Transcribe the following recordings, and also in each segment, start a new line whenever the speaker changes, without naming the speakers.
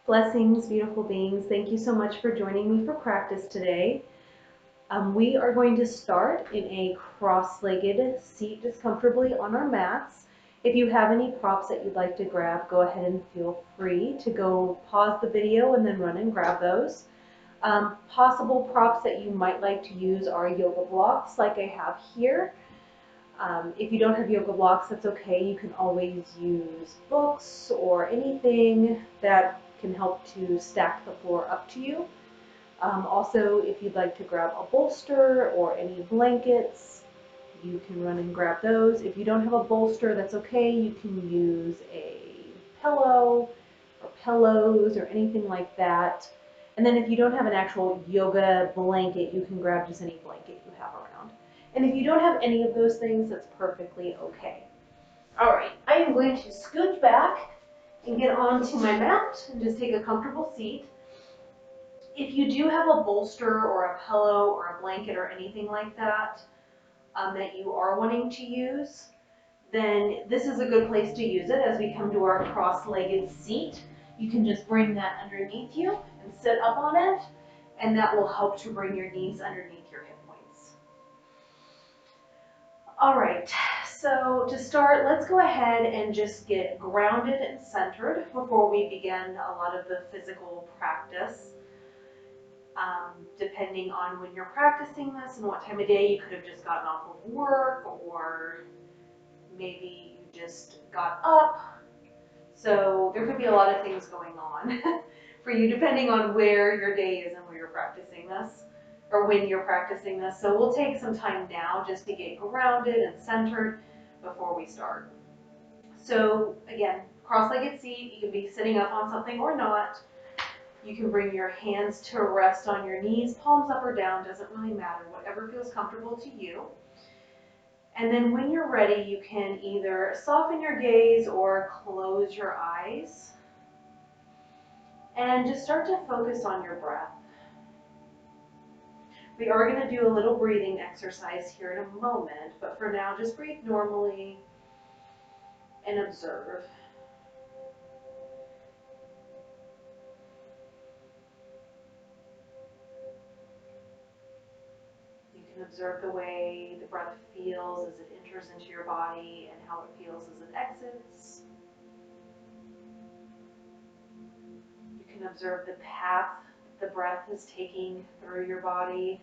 Blessings, beautiful beings. Thank you so much for joining me for practice today. We are going to start in a cross-legged seat just comfortably on our mats. If you have any props that you'd like to grab, go ahead and feel free to go pause the video and then run and grab those. Possible props that you might like to use are yoga blocks like I have here. If you don't have yoga blocks, that's okay. You can always use books or anything that can help to stack the floor up to you. Also, if you'd like to grab a bolster or any blankets, you can run and grab those. If you don't have a bolster, that's okay. You can use a pillow or pillows or anything like that. And then if you don't have an actual yoga blanket, you can grab just any blanket you have around. And if you don't have any of those things, that's perfectly okay. All right, I am going to scooch back and get onto my mat and just take a comfortable seat. If you do have a bolster or a pillow or a blanket or anything like that that you are wanting to use, then this is a good place to use it as we come to our cross-legged seat. You can just bring that underneath you and sit up on it, and that will help to bring your knees underneath your hip points. All right, so to start, let's go ahead and just get grounded and centered before we begin a lot of the physical practice. Depending on when you're practicing this and what time of day, you could have just gotten off of work, or maybe you just got up. So there could be a lot of things going on for you depending on where your day is and where you're practicing this, or when you're practicing this. So we'll take some time now just to get grounded and centered before we start. So again, cross-legged seat, you can be sitting up on something or not. You can bring your hands to rest on your knees, palms up or down, doesn't really matter, whatever feels comfortable to you. And then when you're ready, you can either soften your gaze or close your eyes and just start to focus on your breath. We are going to do a little breathing exercise here in a moment, but for now, just breathe normally and observe. You can observe the way the breath feels as it enters into your body and how it feels as it exits. You can observe the path the breath is taking through your body.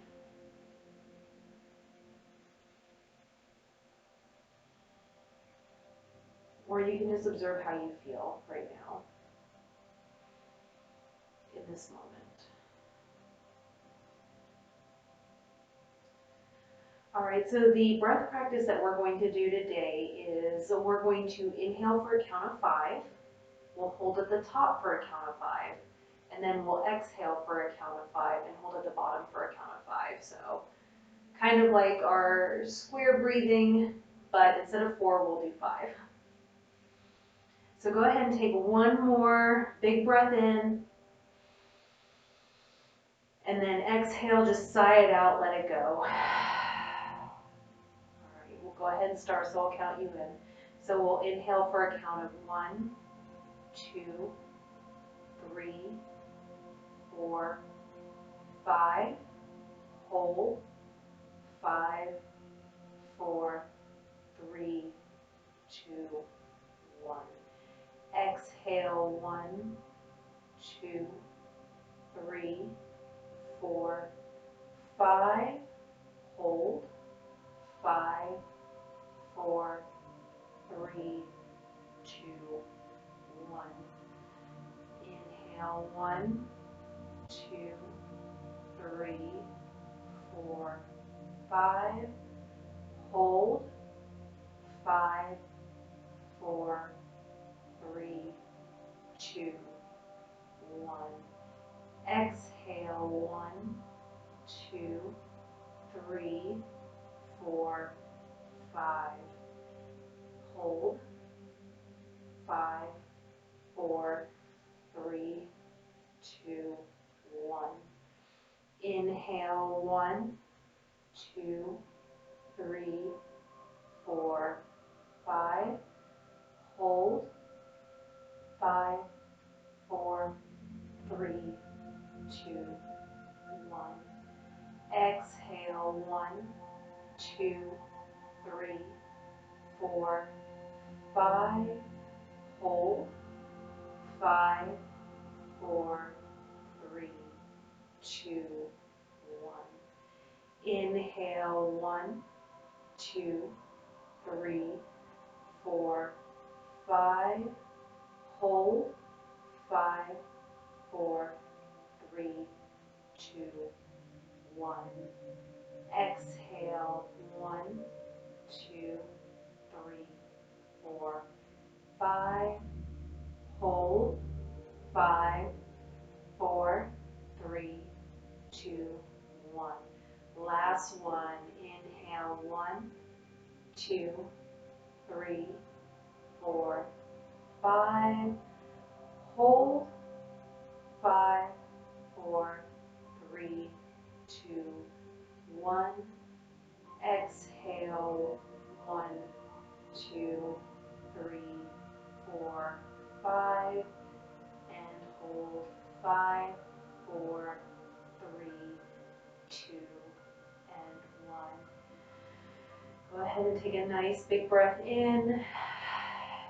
Or you can just observe how you feel right now in this moment. All right, so the breath practice that we're going to do today is we're going to inhale for a count of 5. We'll hold at the top for a count of 5. And then we'll exhale for a count of 5 and hold at the bottom for a count of 5. So kind of like our square breathing, but instead of 4, we'll do 5. So go ahead and take one more big breath in. And then exhale, just sigh it out, let it go. All right, we'll go ahead and start, so I'll count you in. So we'll inhale for a count of 1, 2, 3, 4, 5. Hold. 5, 4, 3, 2, 1. Exhale. 1, 2, 3, 4, 5. Hold. 5, 4, 3, 2, 1. Inhale. 1, 2, 3, 4, 5. Hold. 5, 4, 3, 2, 1. Exhale. 1, 2, 3, 4, 5. Hold. 5, 4, 3, 2, 1. Inhale. 1, 2, 3, 4, 5. Hold. 5, 4, 2, 3, 4, 5. Hold. 5, 4, 3, 2, 1. Inhale, 1, 2, 3, 4, 5. Hold. 5, 4, 3, 2, 1. Exhale, 1, 2, 3, 4, 5. Hold. 5, 4, 3, 2, 1. Last one. Inhale, 1, 2, 3, 4, 5. Hold. 5, 4, 3, 2, 1. Exhale, 1, 2, 3, 4, 5. And hold. 5, 4, 3, 2, and 1. Go ahead and take a nice big breath in.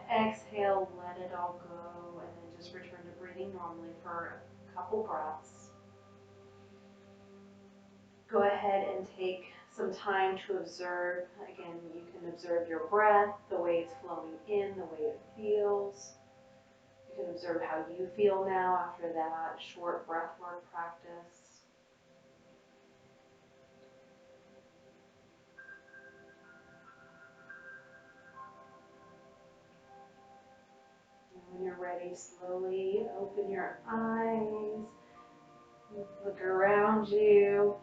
Exhale, let it all go, and then just return to breathing normally for a couple breaths. Go ahead and take some time to observe. Again, you can observe your breath, the way it's flowing in, the way it feels. You can observe how you feel now after that short breath work practice. And when you're ready, slowly open your eyes, look around you,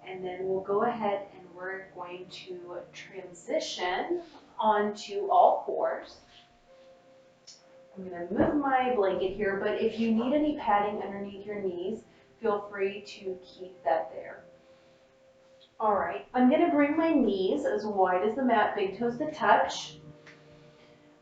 and then we'll go ahead and we're going to transition onto all fours. I'm going to move my blanket here, but if you need any padding underneath your knees, feel free to keep that there. All right, I'm going to bring my knees as wide as the mat, big toes to touch.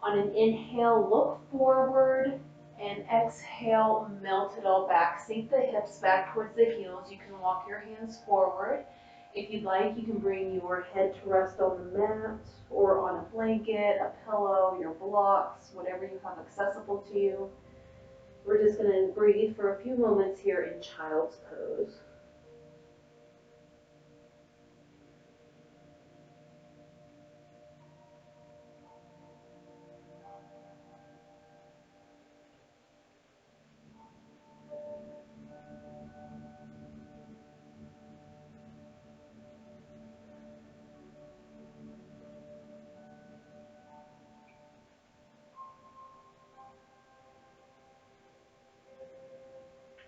On an inhale, look forward, and exhale, melt it all back. Sink the hips back towards the heels. You can walk your hands forward. If you'd like, you can bring your head to rest on the mat or on a blanket, a pillow, your blocks, whatever you have accessible to you. We're just going to breathe for a few moments here in child's pose.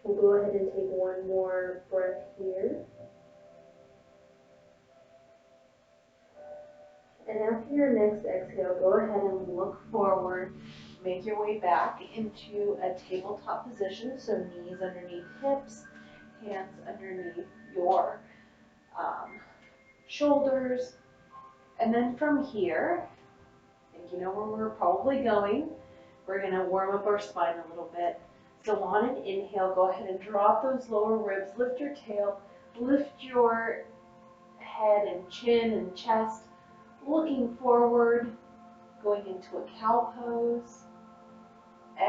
We'll go ahead and take one more breath here. And after your next exhale, go ahead and look forward. Make your way back into a tabletop position. So knees underneath hips, hands underneath your shoulders. And then from here, I think you know where we're probably going. We're going to warm up our spine a little bit. So on an inhale, go ahead and drop those lower ribs. Lift your tail. Lift your head and chin and chest. Looking forward, going into a cow pose.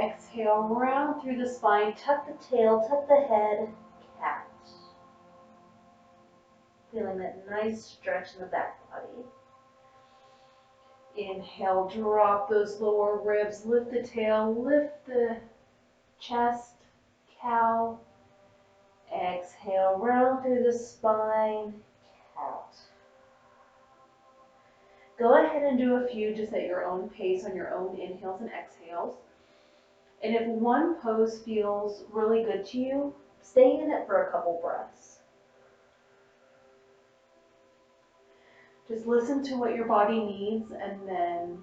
Exhale, round through the spine, tuck the tail, tuck the head, cat. Feeling that nice stretch in the back body. Inhale, drop those lower ribs, lift the tail, lift the chest, cow. Exhale, round through the spine, cat. Go ahead and do a few just at your own pace on your own inhales and exhales. And if one pose feels really good to you, stay in it for a couple breaths. Just listen to what your body needs and then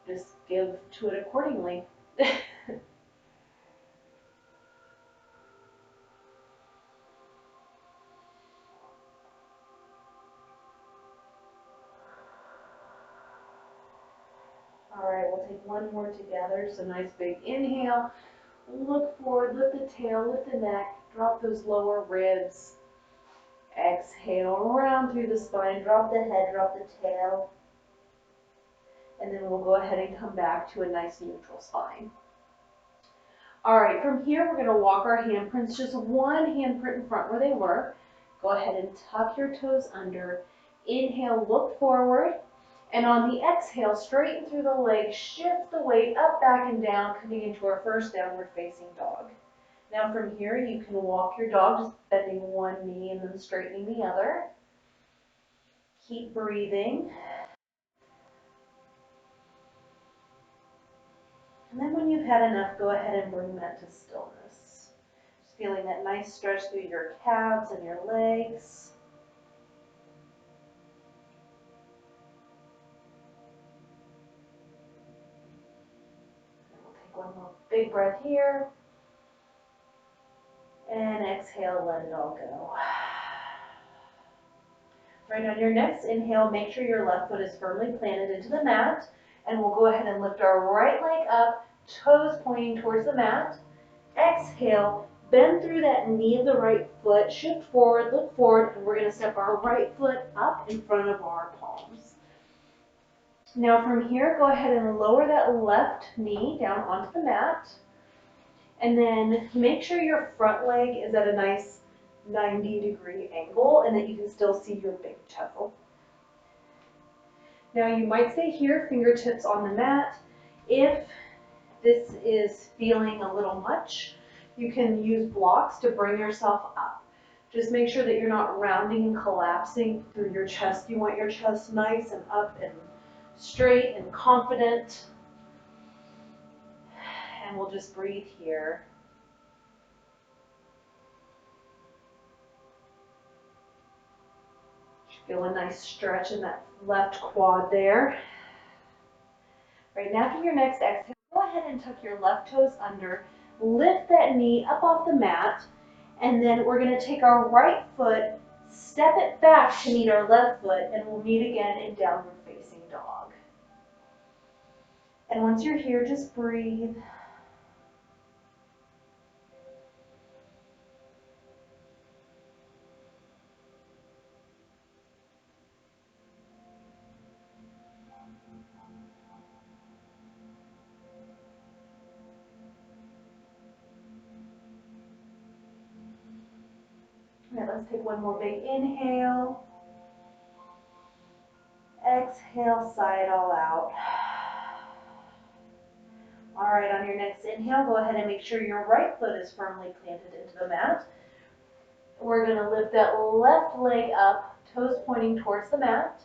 just give to it accordingly. All right, we'll take one more together. So nice big inhale. Look forward, lift the tail, lift the neck, drop those lower ribs. Exhale, round through the spine, drop the head, drop the tail. And then we'll go ahead and come back to a nice neutral spine. All right, from here, we're going to walk our handprints, just one handprint in front where they were. Go ahead and tuck your toes under. Inhale, look forward. And on the exhale, straighten through the legs, shift the weight up, back, and down, coming into our first downward facing dog. Now from here, you can walk your dog, just bending one knee and then straightening the other. Keep breathing. And then when you've had enough, go ahead and bring that to stillness. Just feeling that nice stretch through your calves and your legs. And we'll take one more big breath here. And exhale, let it all go. Right, on your next inhale, make sure your left foot is firmly planted into the mat. And we'll go ahead and lift our right leg up, toes pointing towards the mat. Exhale, bend through that knee of the right foot, shift forward, look forward, and we're going to step our right foot up in front of our palms. Now from here, go ahead and lower that left knee down onto the mat. And then make sure your front leg is at a nice 90-degree angle and that you can still see your big toe. Now you might stay here, fingertips on the mat. If this is feeling a little much, you can use blocks to bring yourself up. Just make sure that you're not rounding and collapsing through your chest. You want your chest nice and up and straight and confident. And we'll just breathe here. Feel a nice stretch in that left quad there. Right, now for your next exhale, go ahead and tuck your left toes under, lift that knee up off the mat, and then we're going to take our right foot, step it back to meet our left foot, and we'll meet again in downward facing dog. And once you're here, just breathe. All right, let's take one more big inhale. Exhale, sigh it all out. All right, on your next inhale, go ahead and make sure your right foot is firmly planted into the mat. We're going to lift that left leg up, toes pointing towards the mat.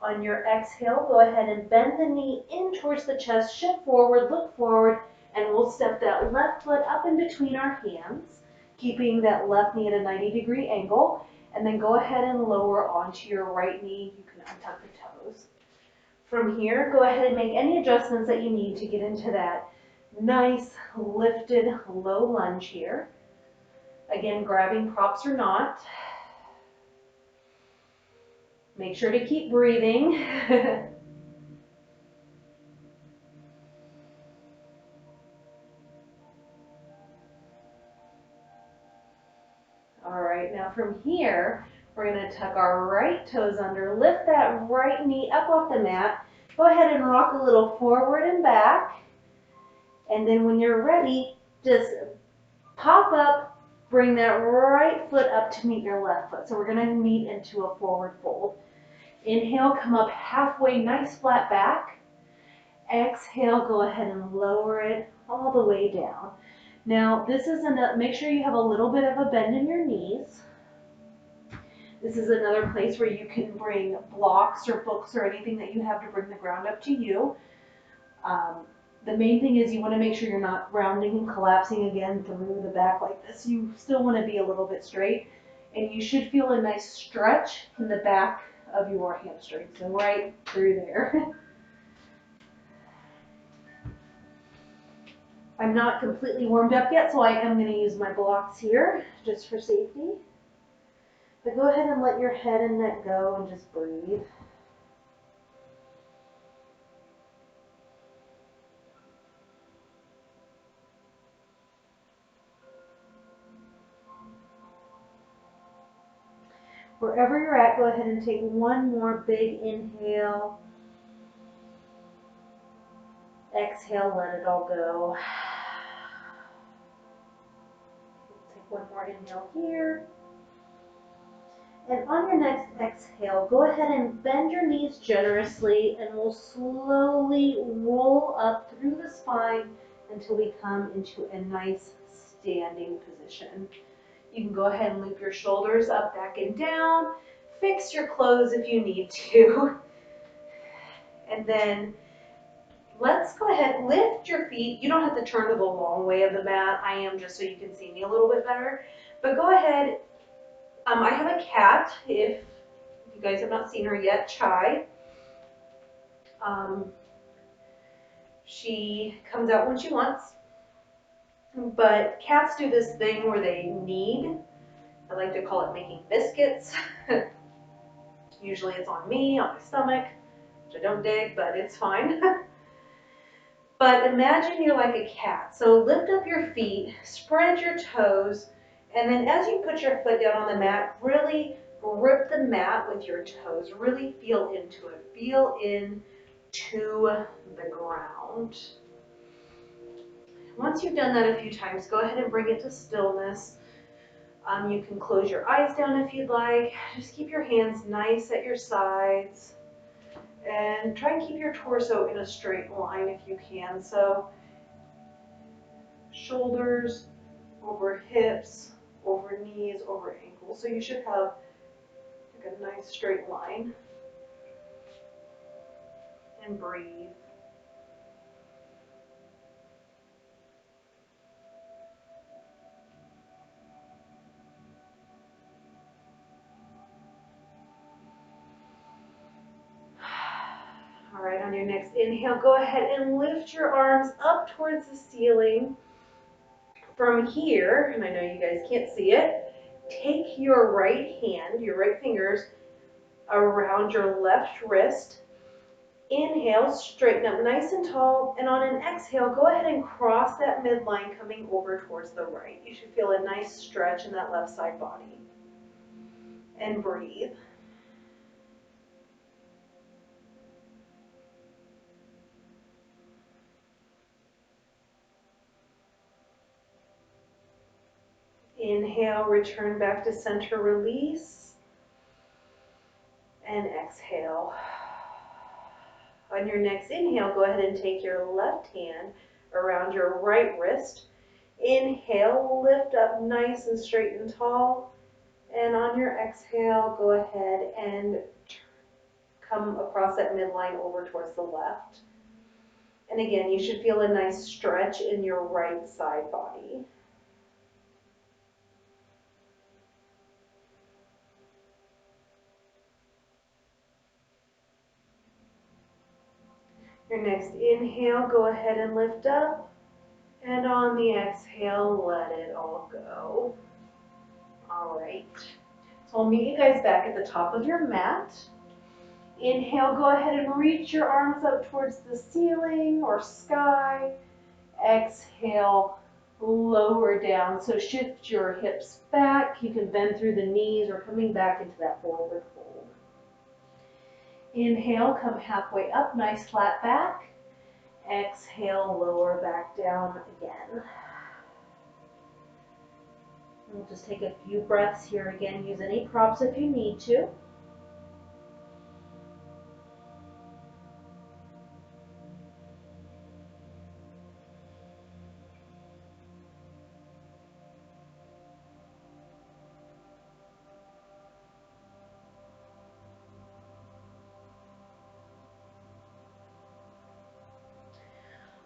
On your exhale, go ahead and bend the knee in towards the chest, shift forward, look forward, and we'll step that left foot up in between our hands, keeping that left knee at a 90-degree angle, and then go ahead and lower onto your right knee. You can untuck the toes. From here, go ahead and make any adjustments that you need to get into that nice lifted low lunge here. Again, grabbing props or not. Make sure to keep breathing. All right, now from here, we're going to tuck our right toes under, lift that right knee up off the mat. Go ahead and rock a little forward and back. And then when you're ready, just pop up, bring that right foot up to meet your left foot. So we're going to meet into a forward fold. Inhale, come up halfway, nice flat back. Exhale, go ahead and lower it all the way down. Now, this is make sure you have a little bit of a bend in your knees. This is another place where you can bring blocks or books or anything that you have to bring the ground up to you. The main thing is you want to make sure you're not rounding and collapsing again through the back like this. You still want to be a little bit straight, and you should feel a nice stretch in the back of your hamstring, so right through there. I'm not completely warmed up yet, so I am going to use my blocks here just for safety. But go ahead and let your head and neck go and just breathe. Wherever you're at, go ahead and take one more big inhale. Exhale, let it all go. Take one more inhale here. And on your next exhale, go ahead and bend your knees generously, and we'll slowly roll up through the spine until we come into a nice standing position. You can go ahead and loop your shoulders up, back, and down. Fix your clothes if you need to. And then let's go ahead, lift your feet. You don't have to turn to the long way of the mat. I am just so you can see me a little bit better. But go ahead. I have a cat, if you guys have not seen her yet, Chai. She comes out when she wants. But cats do this thing where they knead. I like to call it making biscuits. Usually it's on me, on my stomach, which I don't dig, but it's fine. But imagine you're like a cat. So lift up your feet, spread your toes, and then as you put your foot down on the mat, really grip the mat with your toes. Really feel into it. Feel into the ground. Once you've done that a few times, go ahead and bring it to stillness. You can close your eyes down if you'd like. Just keep your hands nice at your sides. And try and keep your torso in a straight line if you can. So shoulders over hips, over knees, over ankles. So you should have like a nice straight line. And breathe. All right, on your next inhale, go ahead and lift your arms up towards the ceiling. From here, and I know you guys can't see it, take your right hand, your right fingers, around your left wrist. Inhale, straighten up nice and tall, and on an exhale, go ahead and cross that midline coming over towards the right. You should feel a nice stretch in that left side body. And breathe. Inhale, return back to center, release, and exhale. On your next inhale, go ahead and take your left hand around your right wrist. Inhale, lift up nice and straight and tall. And on your exhale, go ahead and come across that midline over towards the left. And again, you should feel a nice stretch in your right side body. Your next inhale, go ahead and lift up. And on the exhale, let it all go. All right. So I'll meet you guys back at the top of your mat. Inhale, go ahead and reach your arms up towards the ceiling or sky. Exhale, lower down. So shift your hips back. You can bend through the knees or coming back into that forward fold. Inhale, come halfway up, nice flat back. Exhale, lower back down again. We'll just take a few breaths here again. Use any props if you need to.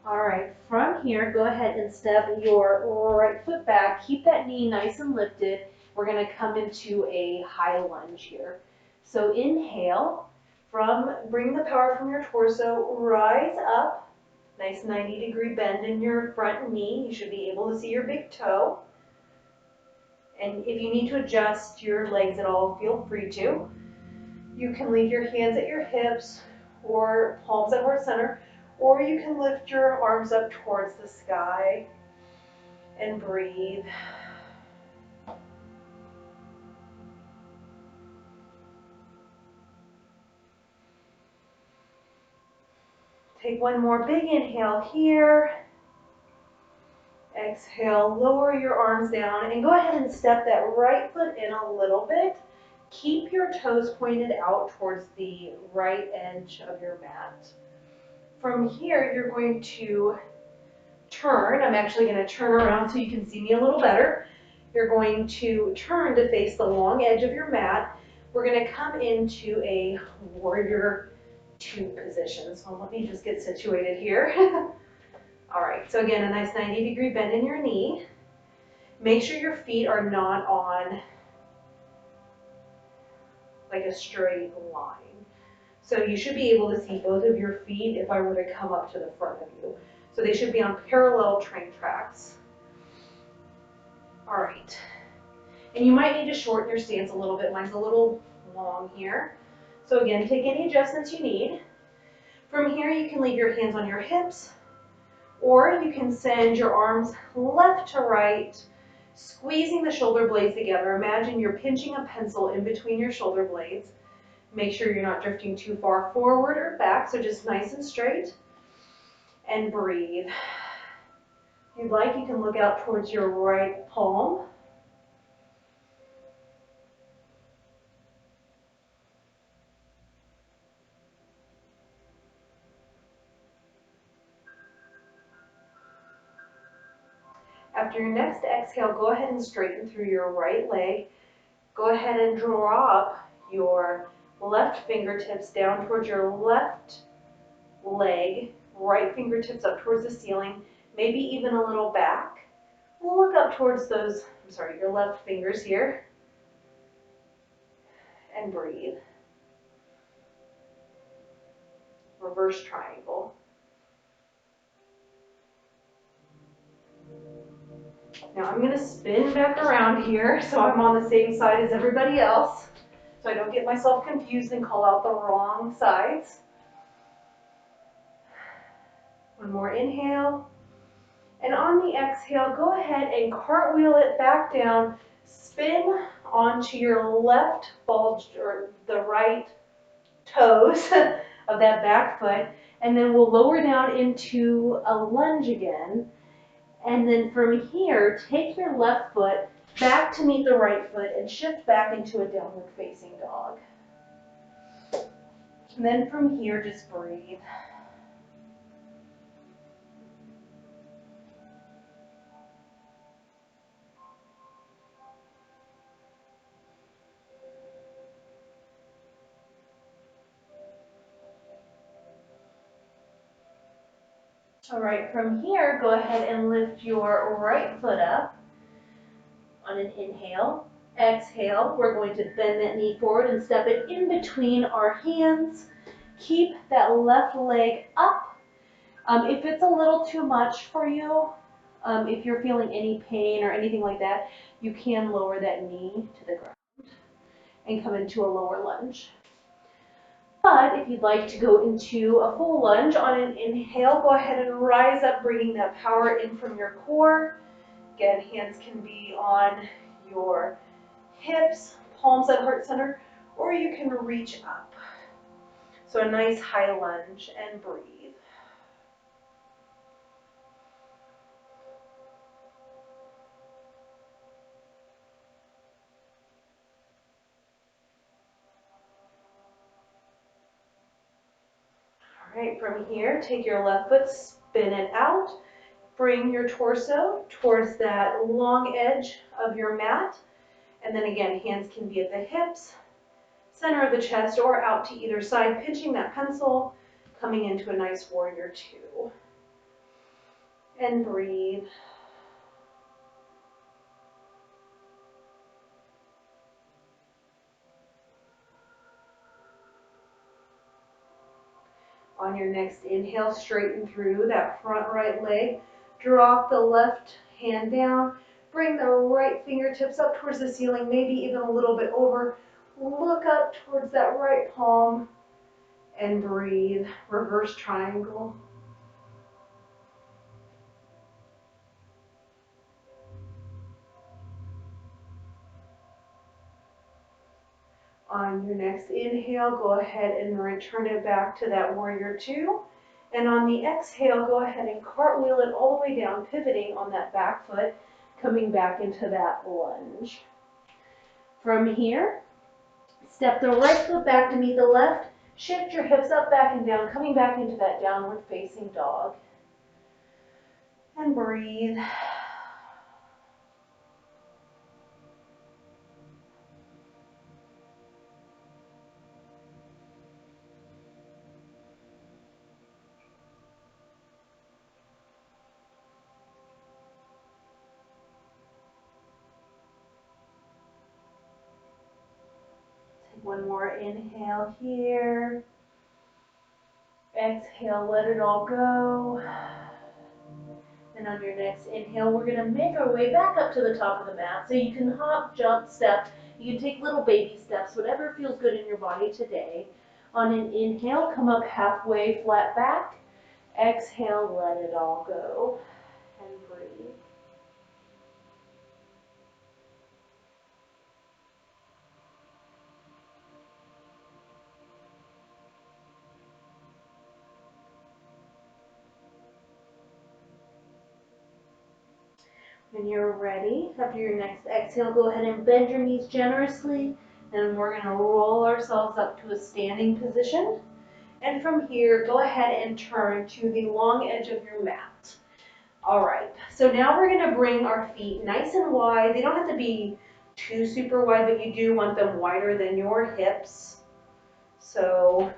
All right, from here, go ahead and step your right foot back. Keep that knee nice and lifted. We're going to come into a high lunge here. So inhale, bring the power from your torso, rise up. Nice 90-degree bend in your front knee. You should be able to see your big toe. And if you need to adjust your legs at all, feel free to. You can leave your hands at your hips or palms at heart center. Or you can lift your arms up towards the sky and breathe. Take one more big inhale here. Exhale, lower your arms down and go ahead and step that right foot in a little bit. Keep your toes pointed out towards the right edge of your mat. From here, you're going to turn. I'm actually going to turn around so you can see me a little better. You're going to turn to face the long edge of your mat. We're going to come into a warrior two position. So let me just get situated here. All right, so again, a nice 90-degree bend in your knee. Make sure your feet are not on like a straight line. So you should be able to see both of your feet if I were to come up to the front of you. So they should be on parallel train tracks. All right. And you might need to shorten your stance a little bit. Mine's a little long here. So again, take any adjustments you need. From here, you can leave your hands on your hips, or you can send your arms left to right, squeezing the shoulder blades together. Imagine you're pinching a pencil in between your shoulder blades. Make sure you're not drifting too far forward or back, so just nice and straight. And breathe. If you'd like, you can look out towards your right palm. After your next exhale, go ahead and straighten through your right leg. Go ahead and drop your left fingertips down towards your left leg, right fingertips up towards the ceiling, maybe even a little back. Look up towards those, your left fingers here, and breathe. Reverse triangle. Now I'm going to spin back around here so I'm on the same side as everybody else, so I don't get myself confused and call out the wrong sides. One more inhale. And on the exhale, go ahead and cartwheel it back down, spin onto your left ball or the right toes of that back foot, and then we'll lower down into a lunge again. And then from here, take your left foot back to meet the right foot and shift back into a downward facing dog. And then from here, just breathe. All right, from here, go ahead and lift your right foot up on an inhale. Exhale, we're going to bend that knee forward and step it in between our hands. Keep that left leg up. If it's a little too much for you, if you're feeling any pain or anything like that, you can lower that knee to the ground and come into a lower lunge. But if you'd like to go into a full lunge on an inhale, go ahead and rise up, bringing that power in from your core. Again, hands can be on your hips, palms at heart center, or you can reach up. So a nice high lunge, and breathe. All right, from here, take your left foot, spin it out. Bring your torso towards that long edge of your mat. And then again, hands can be at the hips, center of the chest, or out to either side, pinching that pencil, coming into a nice warrior two. And breathe. On your next inhale, straighten through that front right leg. Drop the left hand down. Bring the right fingertips up towards the ceiling, maybe even a little bit over. Look up towards that right palm and breathe. Reverse triangle. On your next inhale, go ahead and return it back to that warrior two. And on the exhale, go ahead and cartwheel it all the way down, pivoting on that back foot, coming back into that lunge. From here, step the right foot back to meet the left, shift your hips up, back, and down, coming back into that downward facing dog. And breathe. Take one more inhale here. Exhale, let it all go. And on your next inhale, we're going to make our way back up to the top of the mat. So you can hop, jump, step. You can take little baby steps, whatever feels good in your body today. On an inhale, come up halfway, flat back. Exhale, let it all go. And breathe. When you're ready, after your next exhale, go ahead and bend your knees generously. And we're going to roll ourselves up to a standing position. And from here, go ahead and turn to the long edge of your mat. All right, so now we're going to bring our feet nice and wide. They don't have to be too super wide, but you do want them wider than your hips. So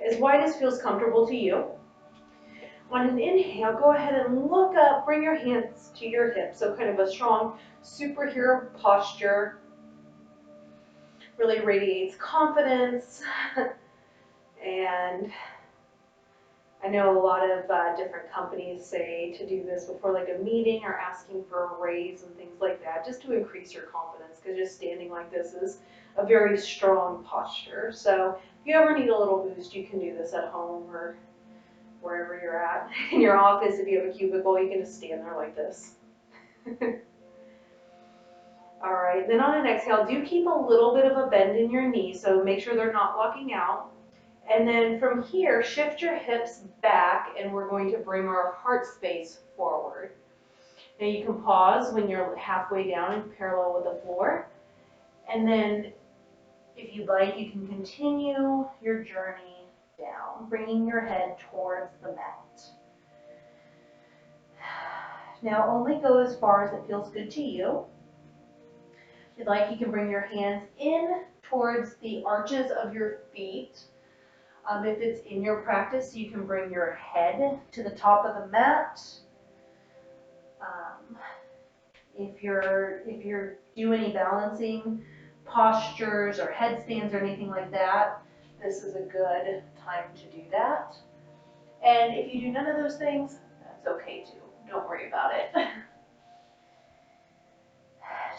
as wide as feels comfortable to you. On an inhale, go ahead and look up, bring your hands to your hips. So kind of a strong superhero posture. Really radiates confidence. And I know a lot of different companies say to do this before like a meeting or asking for a raise and things like that, just to increase your confidence, because just standing like this is a very strong posture. So if you ever need a little boost, you can do this at home or wherever you're at. In your office, if you have a cubicle, you can just stand there like this. All right, then on an exhale, do keep a little bit of a bend in your knees, so make sure they're not locking out. And then from here, shift your hips back, and we're going to bring our heart space forward. Now you can pause when you're halfway down and parallel with the floor. And then if you'd like, you can continue your journey down, bringing your head towards the mat. Now only go as far as it feels good to you. If you'd like, you can bring your hands in towards the arches of your feet. If it's in your practice, you can bring your head to the top of the mat. If you're doing any balancing postures or headstands or anything like that, this is a good time to do that. And if you do none of those things, that's okay too. Don't worry about it.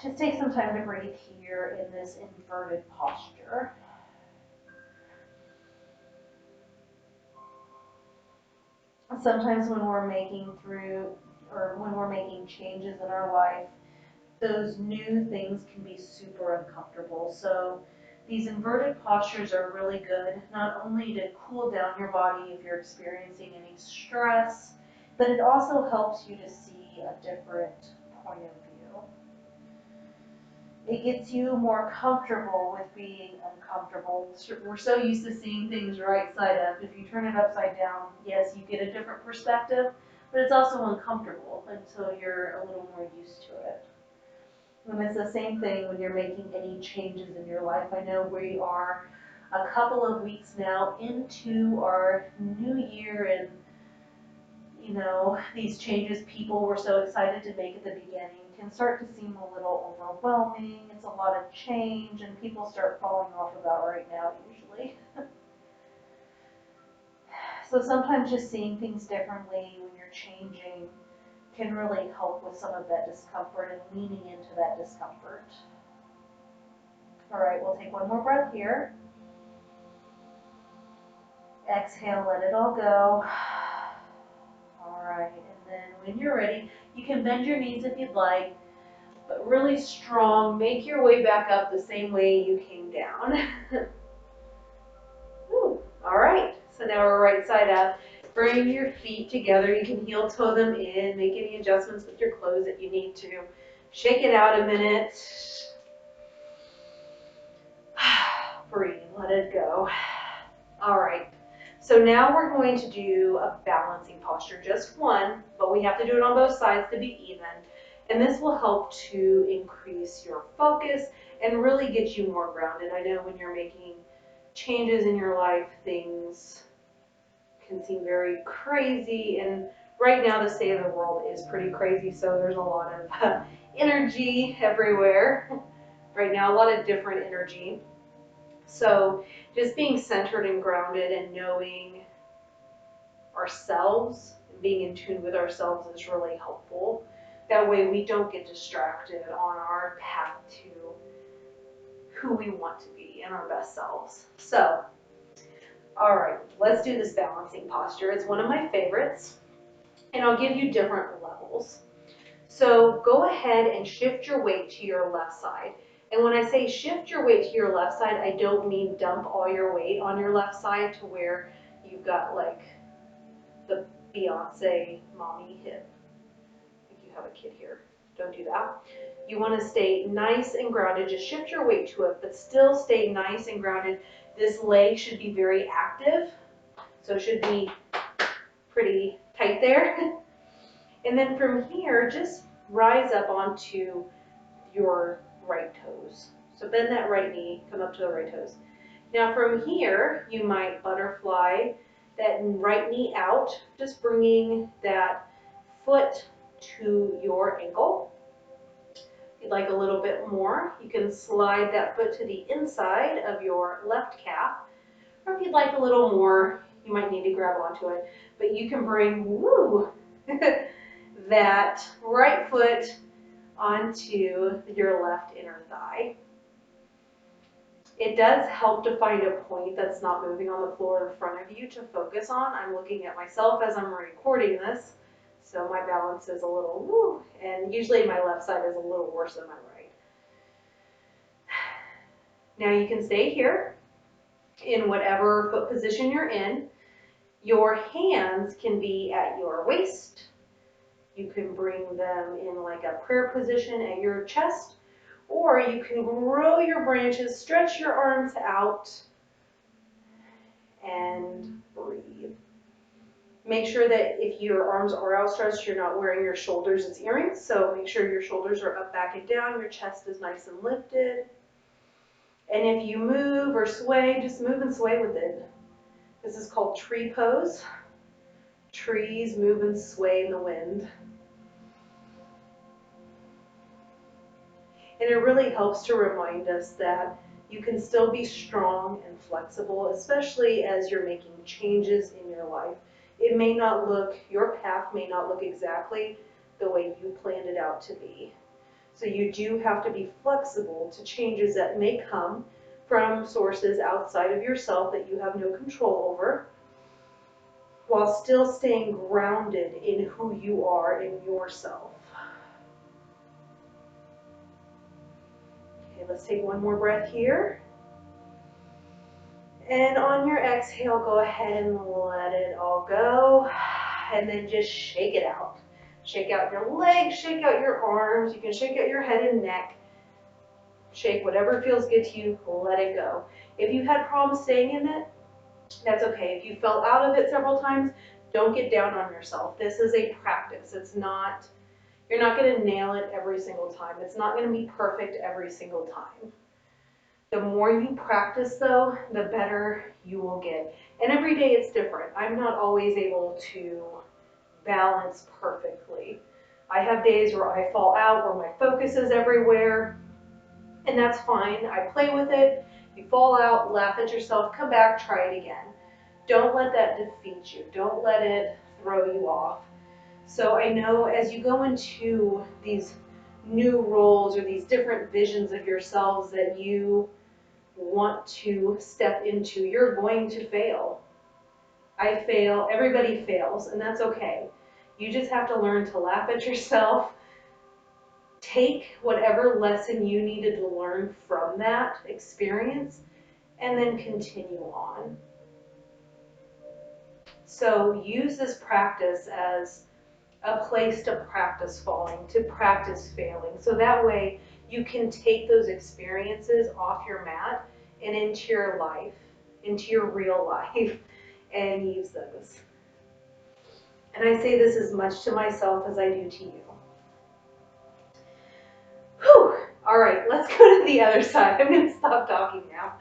Just take some time to breathe here in this inverted posture. Sometimes when we're making changes in our life, those new things can be super uncomfortable. So these inverted postures are really good, not only to cool down your body if you're experiencing any stress, but it also helps you to see a different point of view. It gets you more comfortable with being uncomfortable. We're so used to seeing things right side up. If you turn it upside down, yes, you get a different perspective, but it's also uncomfortable until you're a little more used to it. And it's the same thing when you're making any changes in your life. I know we are a couple of weeks now into our new year, and these changes people were so excited to make at the beginning can start to seem a little overwhelming. It's a lot of change, and people start falling off about right now usually. So sometimes just seeing things differently when you're changing can really help with some of that discomfort and leaning into that discomfort. All right, we'll take one more breath here. Exhale, let it all go. All right, and then when you're ready, you can bend your knees if you'd like, but really strong. Make your way back up the same way you came down. All right, So now we're right side up. Bring your feet together. You can heel toe them in. Make any adjustments with your clothes that you need to. Shake it out a minute. Breathe. Let it go. All right. So now we're going to do a balancing posture. Just one, but we have to do it on both sides to be even. And this will help to increase your focus and really get you more grounded. I know when you're making changes in your life, things can seem very crazy, and right now the state of the world is pretty crazy, so there's a lot of energy everywhere. Right now, a lot of different energy. So just being centered and grounded and knowing ourselves and being in tune with ourselves is really helpful. That way we don't get distracted on our path to who we want to be and our best selves. So, all right, let's do this balancing posture. It's one of my favorites, and I'll give you different levels. So go ahead and shift your weight to your left side. And when I say shift your weight to your left side, I don't mean dump all your weight on your left side to where you've got like the Beyonce mommy hip. I think you have a kid here. Don't do that. You want to stay nice and grounded. Just shift your weight to it, but still stay nice and grounded. This leg should be very active, so it should be pretty tight there. And then from here, just rise up onto your right toes. So bend that right knee, come up to the right toes. Now from here, you might butterfly that right knee out, just bringing that foot to your ankle. If you'd like a little bit more, you can slide that foot to the inside of your left calf. Or if you'd like a little more, you might need to grab onto it. But you can bring, woo, that right foot onto your left inner thigh. It does help to find a point that's not moving on the floor in front of you to focus on. I'm looking at myself as I'm recording this, so my balance is a little woo, and usually my left side is a little worse than my right. Now you can stay here in whatever foot position you're in. Your hands can be at your waist. You can bring them in like a prayer position at your chest, or you can grow your branches, stretch your arms out, and breathe. Make sure that if your arms are outstretched, you're not wearing your shoulders as earrings, so make sure your shoulders are up, back, and down, your chest is nice and lifted. And if you move or sway, just move and sway with it. This is called tree pose. Trees move and sway in the wind. And it really helps to remind us that you can still be strong and flexible, especially as you're making changes in your life. It may not look, your path may not look exactly the way you planned it out to be. So you do have to be flexible to changes that may come from sources outside of yourself that you have no control over, while still staying grounded in who you are in yourself. Okay, let's take one more breath here. And on your exhale, go ahead and let it all go. And then just shake it out. Shake out your legs, shake out your arms. You can shake out your head and neck. Shake whatever feels good to you, let it go. If you had problems staying in it, that's okay. If you fell out of it several times, don't get down on yourself. This is a practice. It's not, you're not going to nail it every single time. It's not going to be perfect every single time. The more you practice, though, the better you will get. And every day it's different. I'm not always able to balance perfectly. I have days where I fall out, where my focus is everywhere, and that's fine. I play with it. You fall out, laugh at yourself, come back, try it again. Don't let that defeat you. Don't let it throw you off. So I know as you go into these new roles or these different visions of yourselves that you want to step into, you're going to fail. I fail, everybody fails, and that's okay. You just have to learn to laugh at yourself, take whatever lesson you needed to learn from that experience, and then continue on. So use this practice as a place to practice falling, to practice failing. So that way you can take those experiences off your mat and into your life, into your real life, and use those. And I say this as much to myself as I do to you. Whew. All right, let's go to the other side. I'm going to stop talking now.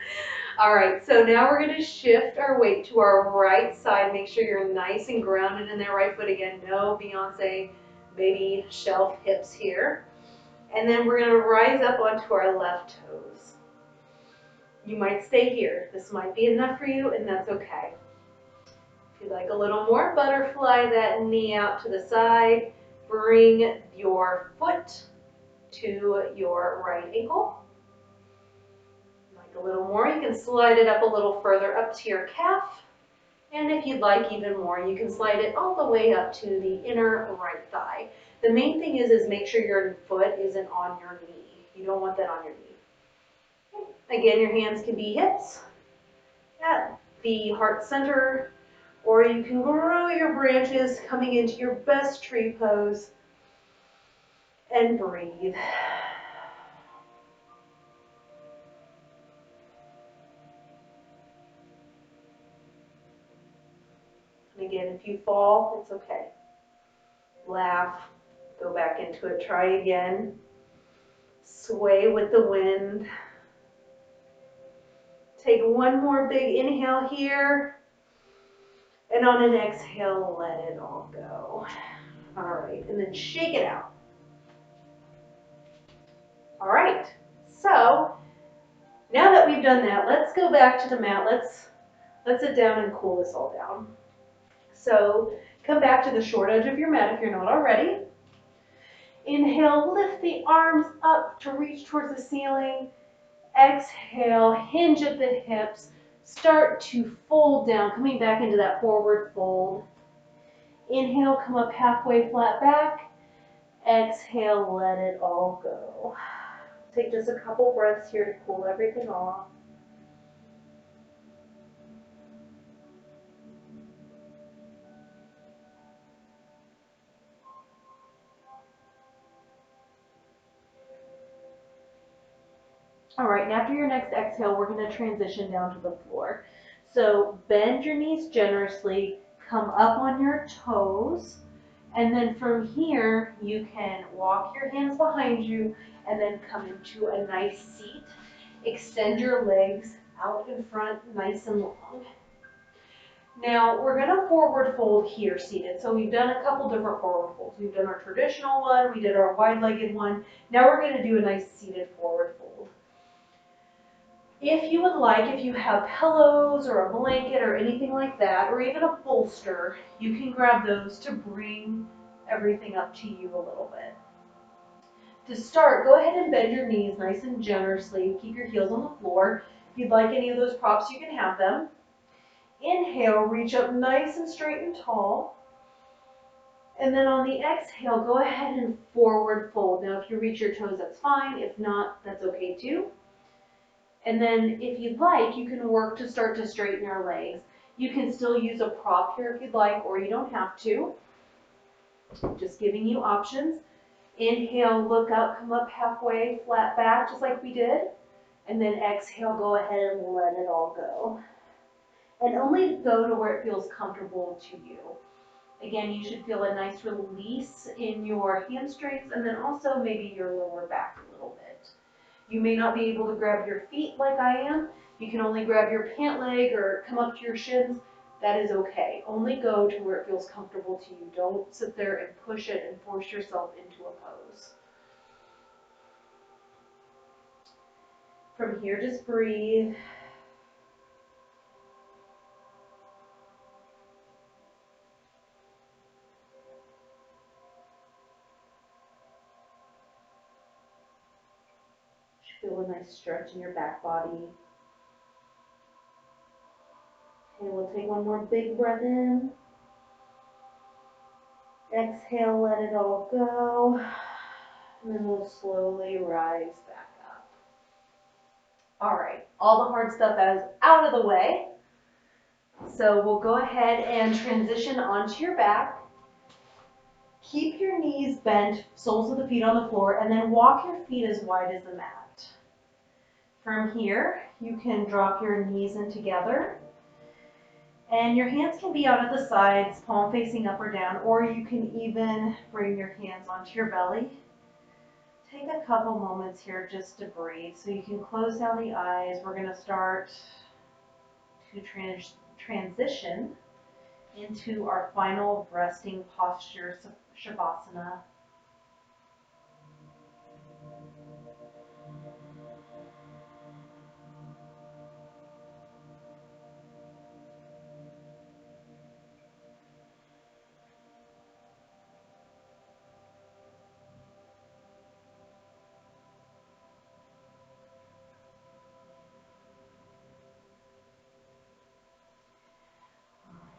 All right, so now we're going to shift our weight to our right side. Make sure you're nice and grounded in that right foot again. No Beyonce baby shelf hips here. And then we're going to rise up onto our left toes. You might stay here. This might be enough for you, and that's okay. If you'd like a little more, butterfly that knee out to the side. Bring your foot to your right ankle. Like a little more, you can slide it up a little further up to your calf. And if you'd like even more, you can slide it all the way up to the inner right thigh. The main thing is make sure your foot isn't on your knee. You don't want that on your knee. Again, your hands can be hips at the heart center, or you can grow your branches coming into your best tree pose and breathe. And again, if you fall, it's okay. Laugh, go back into it, try again. Sway with the wind. Take one more big inhale here. And on an exhale, let it all go. All right, and then shake it out. All right, so now that we've done that, let's go back to the mat. Let's sit down and cool this all down. So come back to the short edge of your mat if you're not already. Inhale, lift the arms up to reach towards the ceiling. Exhale, hinge at the hips. Start to fold down, coming back into that forward fold. Inhale, come up halfway flat back. Exhale, let it all go. Take just a couple breaths here to cool everything off. All right, and after your next exhale, we're going to transition down to the floor. So bend your knees generously, come up on your toes, and then from here, you can walk your hands behind you and then come into a nice seat. Extend your legs out in front, nice and long. Now, we're going to forward fold here seated. So we've done a couple different forward folds. We've done our traditional one, we did our wide-legged one. Now we're going to do a nice seated forward fold. If you would like, if you have pillows or a blanket or anything like that, or even a bolster, you can grab those to bring everything up to you a little bit. To start, go ahead and bend your knees nice and generously. Keep your heels on the floor. If you'd like any of those props, you can have them. Inhale, reach up nice and straight and tall. And then on the exhale, go ahead and forward fold. Now, if you reach your toes, that's fine. If not, that's okay too. And then if you'd like, you can work to start to straighten your legs. You can still use a prop here if you'd like, or you don't have to. Just giving you options. Inhale, look up, come up halfway, flat back, just like we did. And then exhale, go ahead and let it all go. And only go to where it feels comfortable to you. Again, you should feel a nice release in your hamstrings and then also maybe your lower back a little bit. You may not be able to grab your feet like I am. You can only grab your pant leg or come up to your shins. That is okay. Only go to where it feels comfortable to you. Don't sit there and push it and force yourself into a pose. From here, just breathe. Feel a nice stretch in your back body. Okay, we'll take one more big breath in. Exhale, let it all go. And then we'll slowly rise back up. All right, all the hard stuff is out of the way. So we'll go ahead and transition onto your back. Keep your knees bent, soles of the feet on the floor, and then walk your feet as wide as the mat. From here, you can drop your knees in together, and your hands can be out at the sides, palm facing up or down, or you can even bring your hands onto your belly. Take a couple moments here just to breathe. So you can close down the eyes. We're going to start to transition into our final resting posture, Shavasana.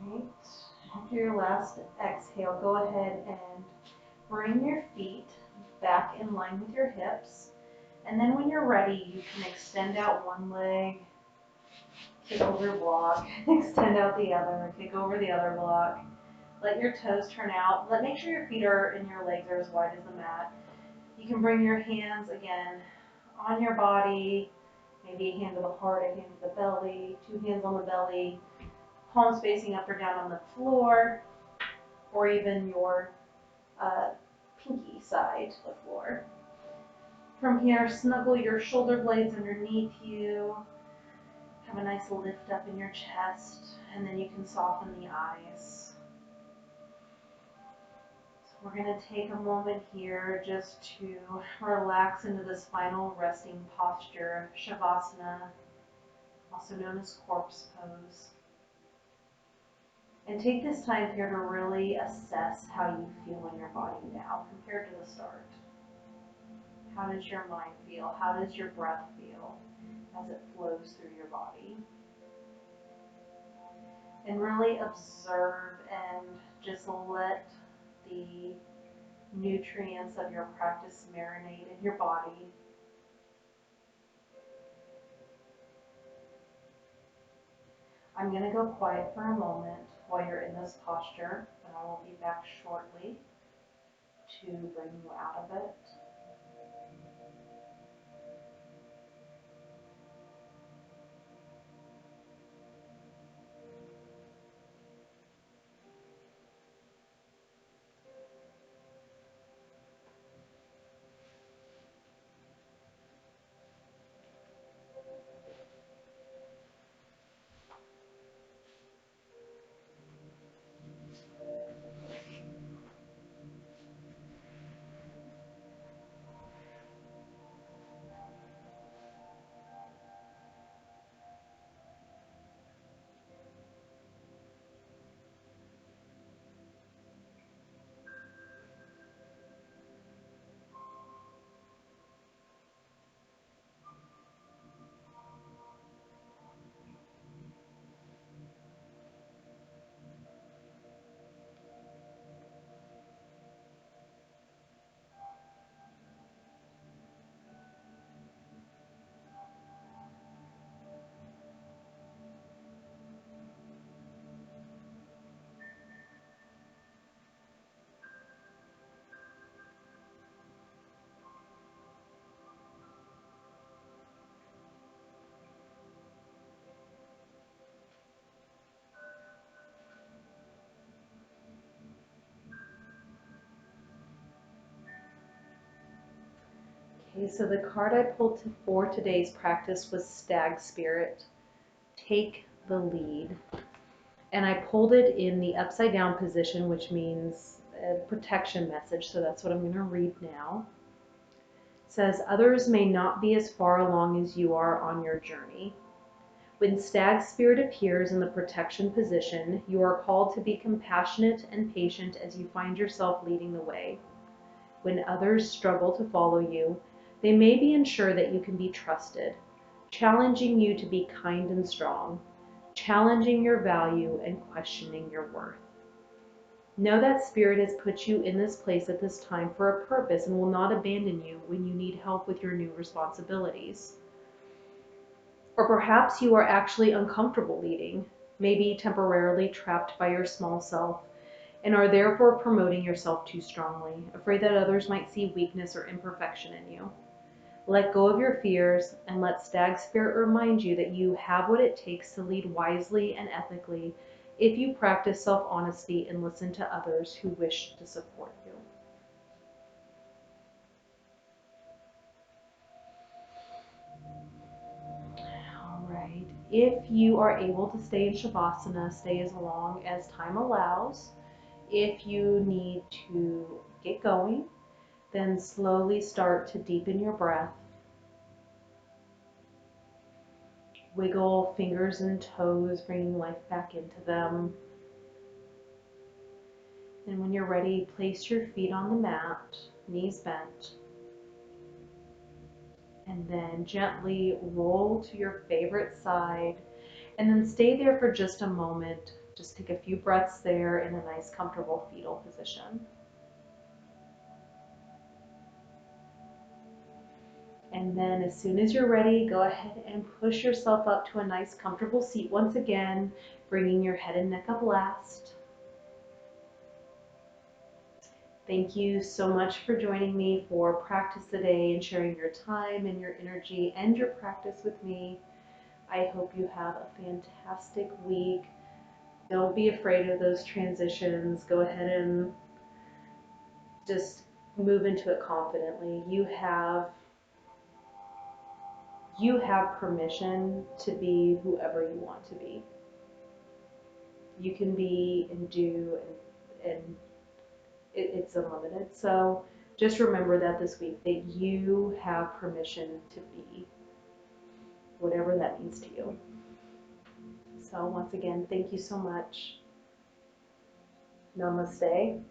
All right. After your last exhale, go ahead and bring your feet back in line with your hips. And then when you're ready, you can extend out one leg, kick over your block, extend out the other, kick over the other block. Let your toes turn out. Make sure your feet and your legs are as wide as the mat. You can bring your hands again on your body, maybe a hand to the heart, a hand to the belly, two hands on the belly, palms facing up or down on the floor, or even your pinky side to the floor. From here, snuggle your shoulder blades underneath you. Have a nice lift up in your chest, and then you can soften the eyes. So we're going to take a moment here just to relax into this final resting posture, Shavasana, also known as corpse pose. And take this time here to really assess how you feel in your body now compared to the start. How does your mind feel? How does your breath feel as it flows through your body? And really observe and just let the nutrients of your practice marinate in your body. I'm going to go quiet for a moment while you're in this posture, and I will be back shortly to bring you out of it. Okay, so the card I pulled for today's practice was Stag Spirit. Take the lead. And I pulled it in the upside down position, which means a protection message. So that's what I'm going to read now. It says, others may not be as far along as you are on your journey. When Stag Spirit appears in the protection position, you are called to be compassionate and patient as you find yourself leading the way. When others struggle to follow you, they may be unsure that you can be trusted, challenging you to be kind and strong, challenging your value and questioning your worth. Know that Spirit has put you in this place at this time for a purpose and will not abandon you when you need help with your new responsibilities. Or perhaps you are actually uncomfortable leading. maybe temporarily trapped by your small self, and are therefore promoting yourself too strongly, afraid that others might see weakness or imperfection in you. Let go of your fears and let Stag Spirit remind you that you have what it takes to lead wisely and ethically if you practice self-honesty and listen to others who wish to support you. All right. If you are able to stay in Shavasana, stay as long as time allows. If you need to get going, then slowly start to deepen your breath. Wiggle fingers and toes, bringing life back into them. And when you're ready, place your feet on the mat, knees bent. And then gently roll to your favorite side. And then stay there for just a moment. Just take a few breaths there in a nice, comfortable fetal position. And then as soon as you're ready, go ahead and push yourself up to a nice, comfortable seat once again, bringing your head and neck up last. Thank you so much for joining me for practice today and sharing your time and your energy and your practice with me. I hope you have a fantastic week. Don't be afraid of those transitions. Go ahead and just move into it confidently. You have permission to be whoever you want to be. You can be and do, and it's unlimited. So just remember that this week, that you have permission to be whatever that means to you. So once again, thank you so much. Namaste.